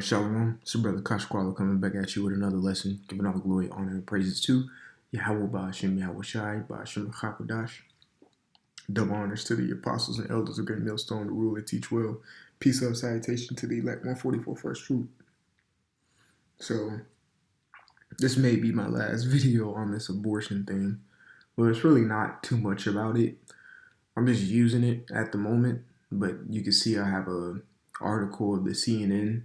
Shalom, it's your brother Kashkwala coming back at you with another lesson, giving all the glory, honor, and praises to Yahweh Ba'ashem Yahweh Shai, Ba'ashem Chakadash. Double honors to the apostles and elders of Great Millstone to rule and teach well. Peace of salutation to the elect 144 first fruit. So, this may be my last video on this abortion thing. Well, it's really not too much about it. I'm just using it at the moment, but you can see I have a article of the CNN.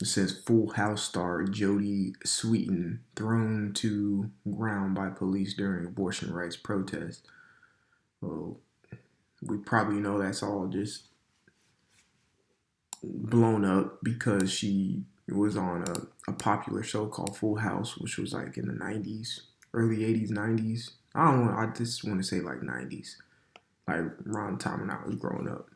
It says Full House star Jodie Sweetin thrown to ground by police during abortion rights protest. Well, we probably know that's all just blown up because she was on a popular show called Full House, which was like in the 90s, early 80s, 90s. I just want to say like 90s, like around the time when I was growing up.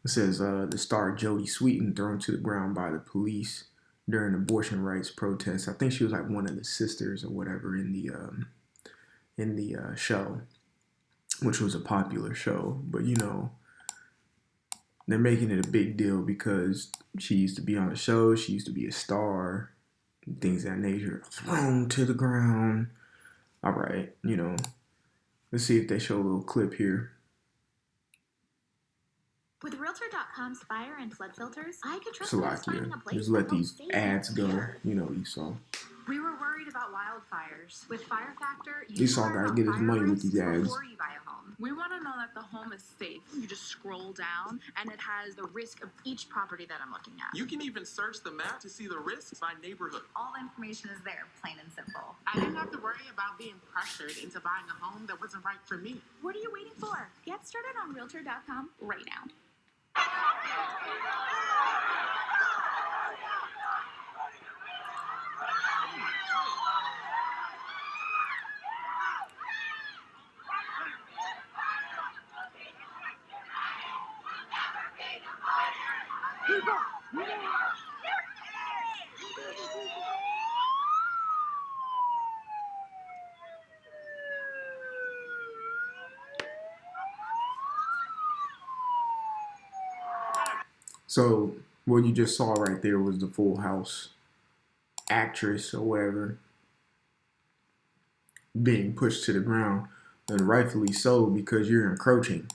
It says the star Jodie Sweetin thrown to the ground by the police during abortion rights protests. I think she was like one of the sisters or whatever in the show, which was a popular show. But you know, they're making it a big deal because she used to be on the show. She used to be a star, things of that nature. Thrown to the ground. All right, you know, let's see if they show a little clip here. With Realtor.com's fire and flood filters, I could trust that I was finding a place Just let that these felt safe ads and go. secure. You know, Esau. We were worried about wildfires. With Fire Factor, Esau gotta get his money with these ads. before you buy a home. We want to know that the home is safe. You just scroll down, and it has the risk of each property that I'm looking at. You can even search the map to see the risks by neighborhood. All the information is there, plain and simple. I didn't have to worry about being pressured into buying a home that wasn't right for me. What are you waiting for? Get started on Realtor.com right now. So what you just saw right there was the Full House actress or whatever being pushed to the ground, and rightfully so because you're encroaching.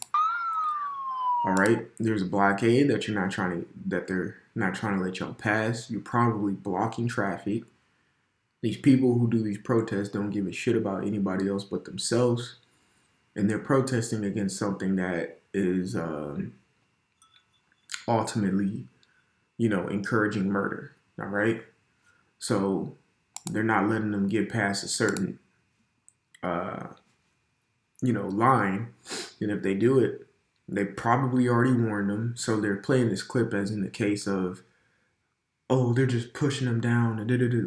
All right, there's a blockade that they're not trying to let y'all pass. You're probably blocking traffic. These people who do these protests don't give a shit about anybody else but themselves, and they're protesting against something that is ultimately, you know, encouraging murder. All right, so they're not letting them get past a certain line, and if they do it, they probably already warned them. So they're playing this clip as in the case of, oh, they're just pushing them down.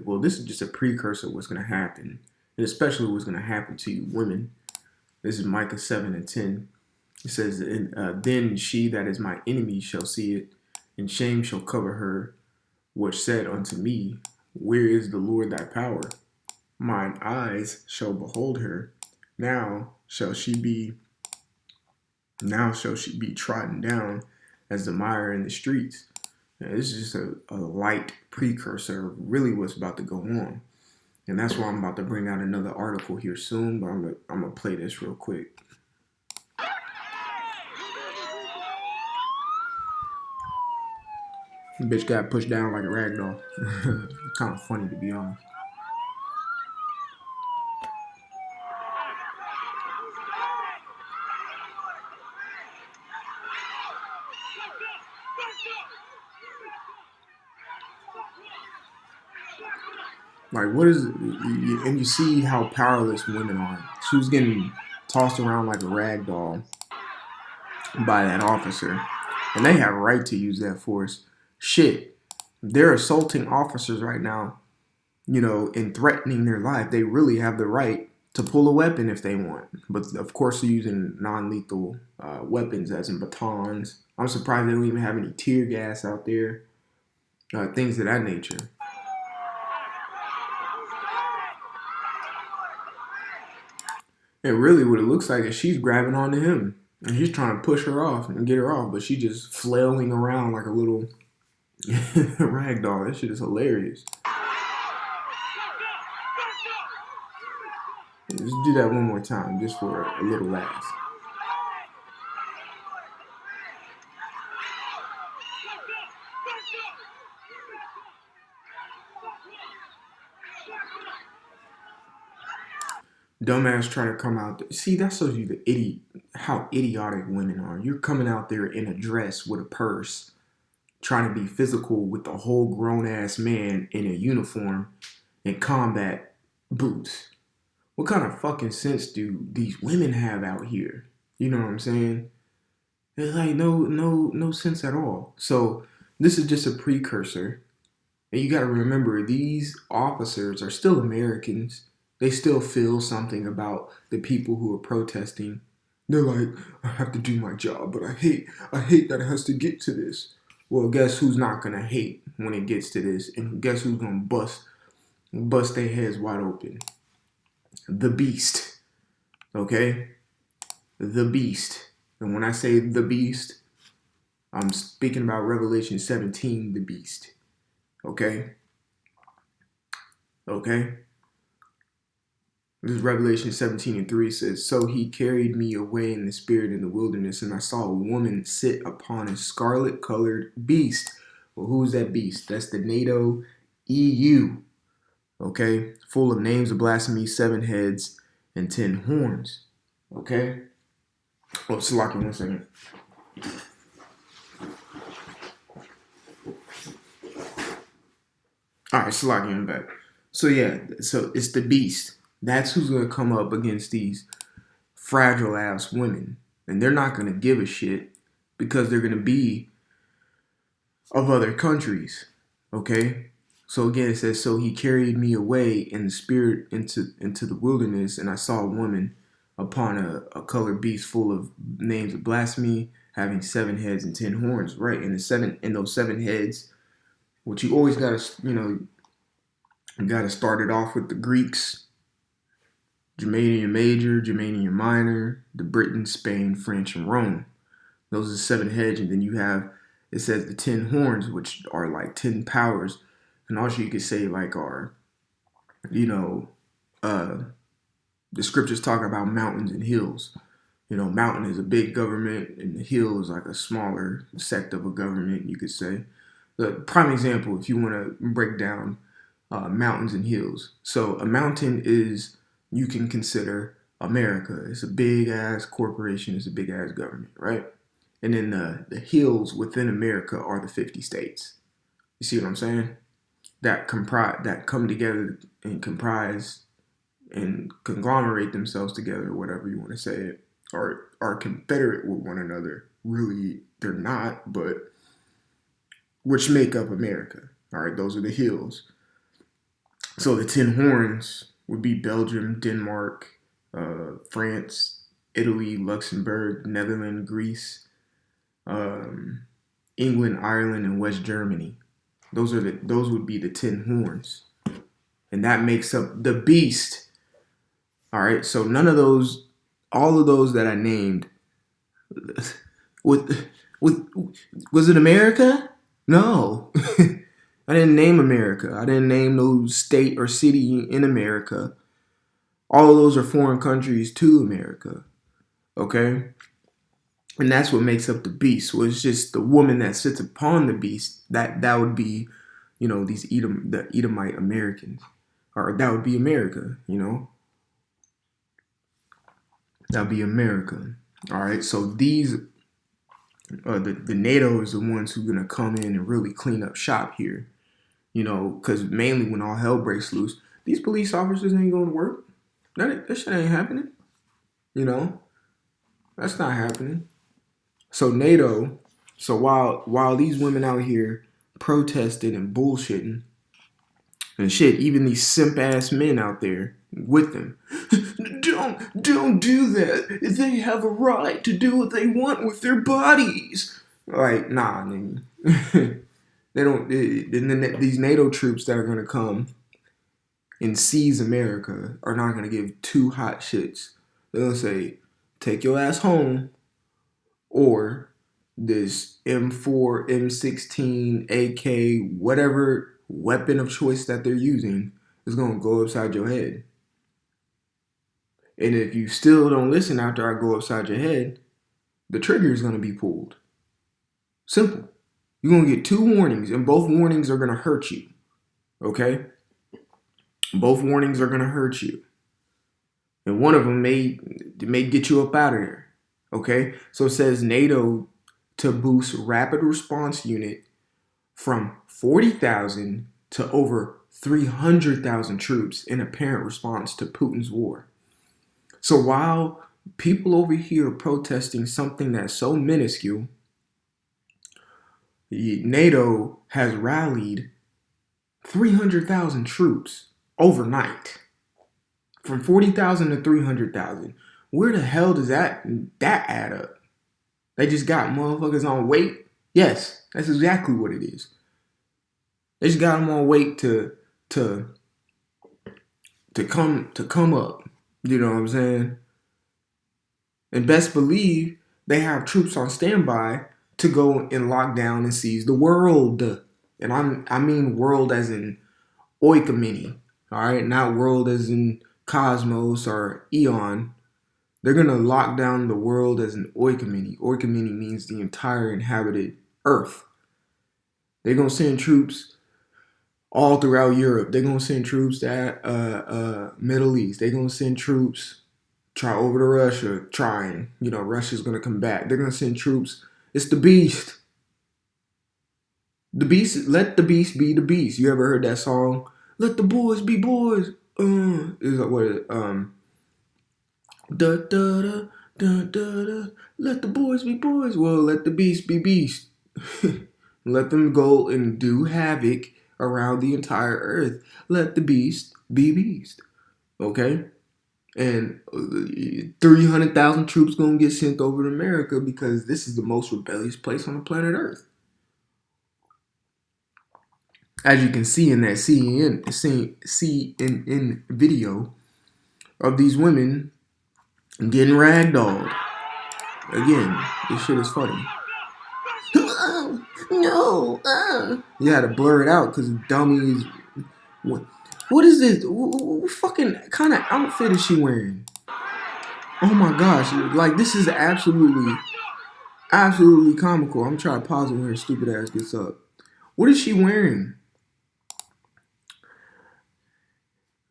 Well, this is just a precursor of what's going to happen, and especially what's going to happen to you women. This is Micah 7:10. It says, then she that is my enemy shall see it, and shame shall cover her, which said unto me, where is the Lord thy power? Mine eyes shall behold her. Now shall she be trodden down as the mire in the streets. Now, this is just a light precursor of really what's about to go on. And that's why I'm about to bring out another article here soon, but I'm gonna play this real quick. The bitch got pushed down like a rag doll. Kind of funny, to be honest. Like, what is it? And you see how powerless women are. She was getting tossed around like a rag doll by that officer. And they have a right to use that force. Shit, they're assaulting officers right now, you know, and threatening their life. They really have the right to pull a weapon if they want. But, of course, they're using non-lethal weapons, as in batons. I'm surprised they don't even have any tear gas out there. Things of that nature. And really what it looks like is she's grabbing onto him. And he's trying to push her off and get her off. But she's just flailing around like a little Ragdoll, that shit is hilarious. Let's do that one more time, just for a little laugh. Dumbass try to come out there. See, that shows you how idiotic women are. You're coming out there in a dress with a purse, trying to be physical with a whole grown ass man in a uniform and combat boots. What kind of fucking sense do these women have out here? You know what I'm saying? It's like no sense at all. So this is just a precursor. And you got to remember, these officers are still Americans. They still feel something about the people who are protesting. They're like, I have to do my job, but I hate that it has to get to this. Well, guess who's not gonna hate when it gets to this, and guess who's gonna bust their heads wide open? The beast. Okay, the beast. And when I say the beast, I'm speaking about Revelation 17, the beast. Okay. This is Revelation 17:3 says, So he carried me away in the spirit in the wilderness, and I saw a woman sit upon a scarlet-colored beast. Well, who's that beast? That's the NATO EU. Okay? Full of names of blasphemy, 7 heads, and 10 horns. Okay? Oh, Salaki, 1 second. Alright, Salaki, I'm back. So yeah, so it's the beast. That's who's going to come up against these fragile ass women. And they're not going to give a shit because they're going to be of other countries. Okay? So again, it says, So he carried me away in the spirit into the wilderness, and I saw a woman upon a colored beast full of names of blasphemy, having 7 heads and 10 horns. Right? And those 7 heads, which you always got to, you got to start it off with the Greeks. Germanian Major, Germanian Minor, the Britain, Spain, French, and Rome. Those are 7 heads, and then you have, it says the 10 horns, which are like 10 powers. And also you could say like are, the scriptures talk about mountains and hills. Mountain is a big government, and the hill is like a smaller sect of a government, you could say. The prime example, if you want to break down mountains and hills. So a mountain is, you can consider America. It's a big ass corporation. It's a big ass government, right? And then the hills within America are the 50 states. You see what I'm saying? That come together and comprise and conglomerate themselves together, whatever you want to say it, or are confederate with one another. Really, they're not, but which make up America. All right, those are the hills. So the 10 horns would be Belgium, Denmark, France, Italy, Luxembourg, Netherlands, Greece, England, Ireland, and West Germany. Those would be the 10 horns. And that makes up the beast. All right, so all of those that I named, was it America? No. I didn't name America. I didn't name no state or city in America. All of those are foreign countries to America. Okay? And that's what makes up the beast. So it's just the woman that sits upon the beast. That would be, the Edomite Americans. Or that would be America, That would be America. All right? So these, the NATO is the ones who are going to come in and really clean up shop here. Because mainly when all hell breaks loose, these police officers ain't going to work. That shit ain't happening. That's not happening. So NATO, while these women out here protesting and bullshitting and shit, even these simp ass men out there with them, don't do that. They have a right to do what they want with their bodies. Like, nah, nigga. These NATO troops that are going to come and seize America are not going to give 2 hot shits. They're going to say, take your ass home, or this M4, M16, AK, whatever weapon of choice that they're using is going to go upside your head. And if you still don't listen after I go upside your head, the trigger is going to be pulled. Simple. You're going to get 2 warnings, and both warnings are going to hurt you. Okay? Both warnings are going to hurt you. And one of them may get you up out of there. Okay? So it says NATO to boost rapid response unit from 40,000 to over 300,000 troops in apparent response to Putin's war. So while people over here are protesting something that's so minuscule, NATO has rallied 300,000 troops overnight. From 40,000 to 300,000. Where the hell does that add up? They just got motherfuckers on weight? Yes, that's exactly what it is. They just got them on weight to come up. You know what I'm saying? And best believe they have troops on standby to go and lock down and seize the world. And I mean world as in oikoumene. All right, not world as in cosmos or eon. They're going to lock down the world as an oikoumene. Oikoumene means the entire inhabited earth. They're going to send troops all throughout Europe. They're going to send troops to Middle East. They're going to send troops over to Russia, trying. You know, Russia's going to come back. They're going to send troops. It's the beast. The beast, let the beast be the beast. You ever heard that song? Let the boys be boys. Is what da da da da da da. Let the boys be boys. Well, let the beast be beast. Let them go and do havoc around the entire earth. Let the beast be beast. Okay? And 300,000 troops gonna get sent over to America because this is the most rebellious place on the planet Earth. As you can see in that CNN video of these women getting ragdolled. Again, this shit is funny. No. You had to blur it out because dummies. What is this? What fucking kind of outfit is she wearing? Oh my gosh. Like, this is absolutely comical. I'm trying to pause it when her stupid ass gets up. What is she wearing?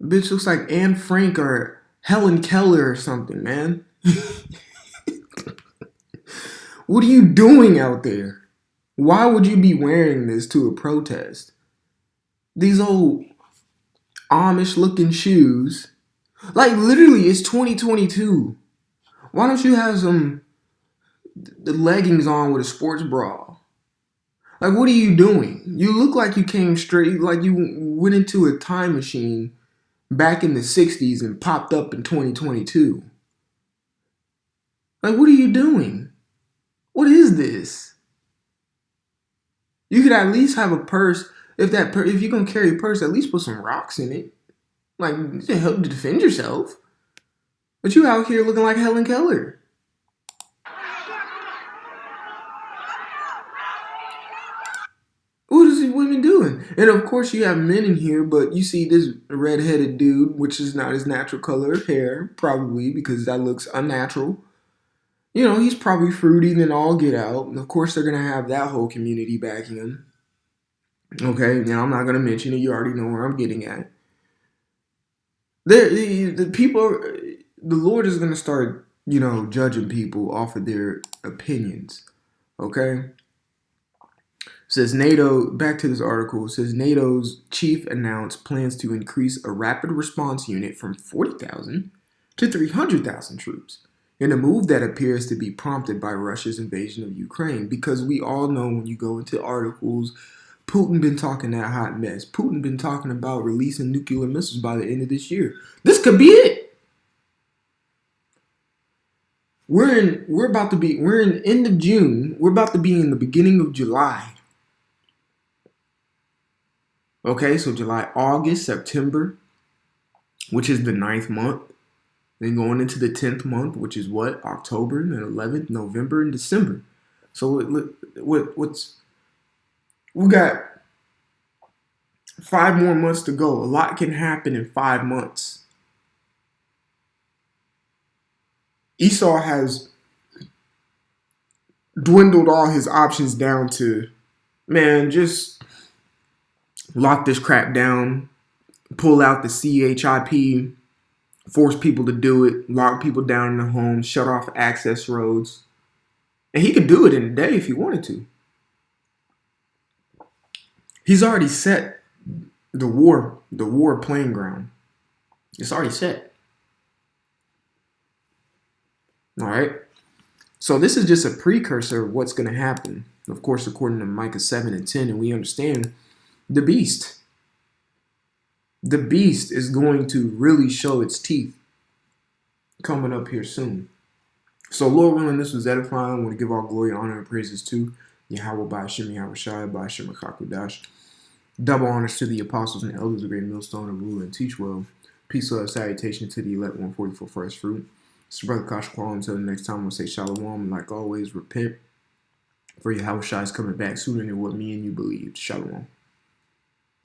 Bitch looks like Anne Frank or Helen Keller or something, man. What are you doing out there? Why would you be wearing this to a protest? These old Amish looking shoes. Like, literally, it's 2022. Why don't you have the leggings on with a sports bra? Like, what are you doing? You look like you came straight, like you went into a time machine back in the 60s and popped up in 2022. Like, what are you doing? What is this? You could at least have a purse. If you're gonna carry a purse, at least put some rocks in it, like to help to defend yourself. But you out here looking like Helen Keller. What is these women doing? And of course you have men in here, but you see this red-headed dude, which is not his natural color of hair, probably because that looks unnatural. You know, he's probably fruity than all get out. And of course they're going to have that whole community backing him. Okay, now I'm not going to mention it. You already know where I'm getting at. The people, the Lord is going to start, judging people off of their opinions. Okay? Says NATO, back to this article, says NATO's chief announced plans to increase a rapid response unit from 40,000 to 300,000 troops in a move that appears to be prompted by Russia's invasion of Ukraine. Because we all know when you go into articles, Putin been talking that hot mess. Putin been talking about releasing nuclear missiles by the end of this year. This could be it. We're in end of June. We're about to be in the beginning of July. Okay, so July, August, September, which is the 9th month. Then going into the 10th month, which is what? October, then 11th, November, and December. So what's we got 5 more months to go. A lot can happen in 5 months. Esau has dwindled all his options down to, man, just lock this crap down, pull out the CHIP, force people to do it, lock people down in the home, shut off access roads. And he could do it in a day if he wanted to. He's already set the war playing ground. It's already set. All right. So this is just a precursor of what's going to happen. Of course, according to Micah 7 and 10, and we understand the beast. The beast is going to really show its teeth coming up here soon. So Lord willing, this was edifying. I want to give all glory, honor, and praises to Yahweh by Hashem, Yahweh Shai, by Hashem HaKakodash. Double honors to the apostles and elders of Great Millstone of Rule and Teach Well. Peace, love, salutation to the elect 144 first fruit. It's your brother Kosh Kwal. Until the next time, we'll say shalom. And like always, repent. For Yahweh Shai is coming back sooner than what me and you believed. Shalom.